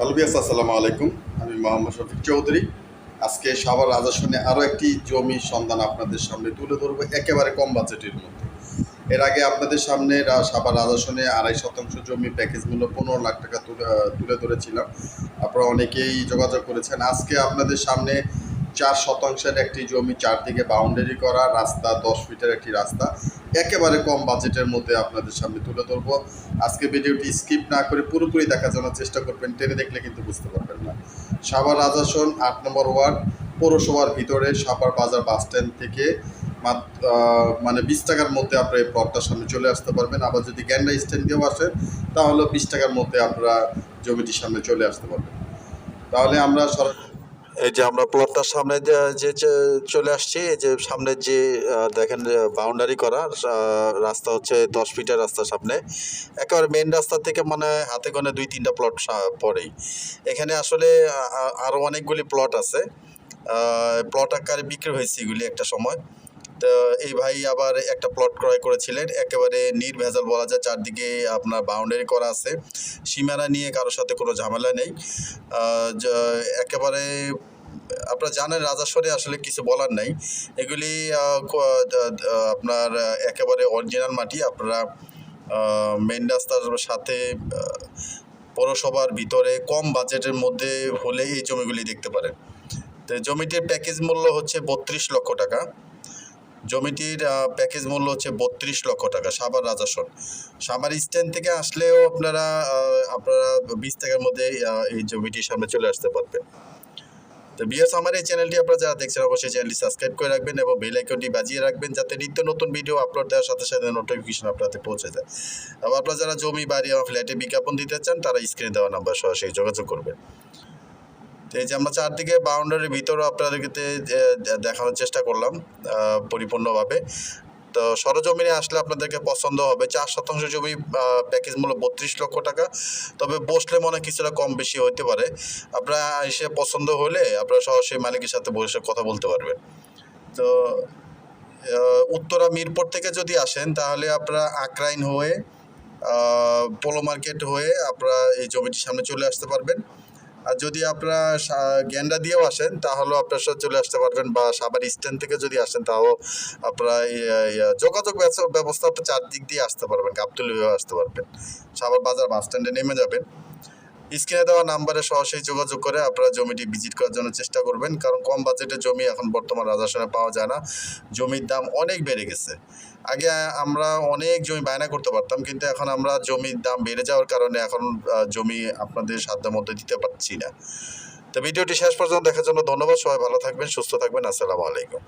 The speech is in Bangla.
হ্যালো বিয়াস, আসসালামু আলাইকুম। আমি মোহাম্মদ শফিক চৌধুরী। আজকে সাভার রাজাসনে আরও একটি জমির সন্ধান আপনাদের সামনে তুলে ধরবো, একেবারে কম বাজেটের মধ্যে। এর আগে আপনাদের সামনে সাভার রাজাসনে 2.5 শতাংশ জমি প্যাকেজ মূল্য 15 লাখ টাকা তুলে ধরেছিলাম। আপনারা অনেকেই যোগাযোগ করেছেন। আজকে আপনাদের সামনে 4 শতাংশের একটি জমি, চারদিকে বাউন্ডারি করা রাস্তা, 10 ফিটের একটি রাস্তা, একেবারে কম বাজেটের মধ্যে আপনাদের সামনে তুলে ধরবো। আজকে ভিডিওটি স্কিপ না করে পুরোপুরি দেখার জন্য চেষ্টা করবেন, টেনে দেখলে কিন্তু বুঝতে পারবেন না। সাভার রাজাসন 8 নম্বর ওয়ার্ড, পৌরসভার ভিতরে সাভার বাজার বাস স্ট্যান্ড থেকে মানে 20 টাকার মধ্যে আপনার এই প্লটটার সামনে চলে আসতে পারবেন। আবার যদি গ্যান্ডা স্ট্যান্ড দিয়েও আসেন তাহলে 20 টাকার মধ্যে আপনারা জমিটির সামনে চলে আসতে পারবেন। তাহলে আমরা এই যে আমরা প্লটটার সামনে যে চলে আসছি, এই যে সামনে যে দেখেন বাউন্ডারি করা রাস্তা হচ্ছে 10 ফিটের রাস্তা সামনে, একেবারে মেন রাস্তা থেকে মানে হাতে গোনে 2-3টা প্লট পরেই। এখানে আসলে আরও অনেকগুলি প্লট আছে, প্লট আকারে বিক্রি হয়েছে এগুলি একটা সময়। তো এই ভাই আবার একটা প্লট ক্রয় করেছিলেন, একেবারে নির্ভেজাল বলা যায়, চারদিকে আপনার বাউন্ডারি করা আছে, সীমানা নিয়ে কারোর সাথে কোনো ঝামেলা নেই। একেবারে আপনারা জানেন রাজাসরে আসলে কিছু বলার নাই, এগুলি আপনার একেবারে অরিজিনাল মাটি। আপনারা মেন রাস্তার সাথে পৌরসভার ভিতরে কম বাজেটের মধ্যে হলে এই জমিগুলি দেখতে পারেন। তো জমিটির প্যাকেজ মূল্য হচ্ছে 32 লক্ষ টাকা। জমিটির প্যাকেজ মূল্য হচ্ছে 32 লক্ষ টাকা। সাভার রাজাসন, সাভার স্ট্যান্ড থেকে আসলেও আপনারা 20 টাকার মধ্যে এই জমিটির সামনে চলে আসতে পারবেন। তো বিএস, আমার এই চ্যানেলটি আপনারা যারা দেখছেন অবশ্যই চ্যানেলটি সাবস্ক্রাইব করে রাখবেন এবং বেল আইকনটি বাজিয়ে রাখবেন, যাতে নিত্য নতুন ভিডিও আপলোড দেওয়ার সাথে সাথে নোটিফিকেশন আপনাদের পৌঁছে যায়। এবং আপনারা যারা জমি, বাড়ি বা ফ্ল্যাটে বিজ্ঞাপন দিতে চান তারা স্ক্রিনে দেওয়া নাম্বার সরাসরি যোগাযোগ করবেন। তো এই যে আমরা চারদিকে বাউন্ডারির ভিতরে আপনাদেরকে দেখানোর চেষ্টা করলাম পরিপূর্ণভাবে। তো সরজমিনে আসলে আপনাদেরকে পছন্দ হবে। 4 শতাংশ জমি, প্যাকেজ মূল্য 32 লক্ষ টাকা। তবে বসলে মনে কিছুটা কম বেশি হতে পারে। আপনারা এসে পছন্দ হলে আপনারা সরাসরি মালিকের সাথে বসে কথা বলতে পারবেন। তো উত্তরা মিরপুর থেকে যদি আসেন তাহলে আপনারা আকরাইন হয়ে পোলো মার্কেট হয়ে আপনারা এই জমিটির সামনে চলে আসতে পারবেন। আর যদি আপনারা গ্যান্ডা দিয়েও আসেন তাহলেও আপনার সাথে চলে আসতে পারবেন, বা সাভার স্ট্যান্ড থেকে যদি আসেন তাও আপনারা যোগাযোগ ব্যবস্থা আপনার চারদিক দিয়ে আসতে পারবেন, গাবতলী আসতে পারবেন। সাভার বাজার বাস স্ট্যান্ডে নেমে যাবেন, স্ক্রিনে দেওয়া নাম্বারে সরাসরি যোগাযোগ করে আপনারা জমিটি ভিজিট করার জন্য চেষ্টা করবেন। কারণ কম বাজেটের জমি এখন বর্তমান রাজাসনে পাওয়া যায় না, জমির দাম অনেক বেড়ে গেছে। আগে আমরা অনেক জমি বায়না করতে পারতাম, কিন্তু এখন আমরা জমির দাম বেড়ে যাওয়ার কারণে এখন জমি আপনাদের সাধ্যের মধ্যে দিতে পারছি না। তো ভিডিওটি শেষ পর্যন্ত দেখার জন্য ধন্যবাদ। সবাই ভালো থাকবেন, সুস্থ থাকবেন। আসসালামু আলাইকুম।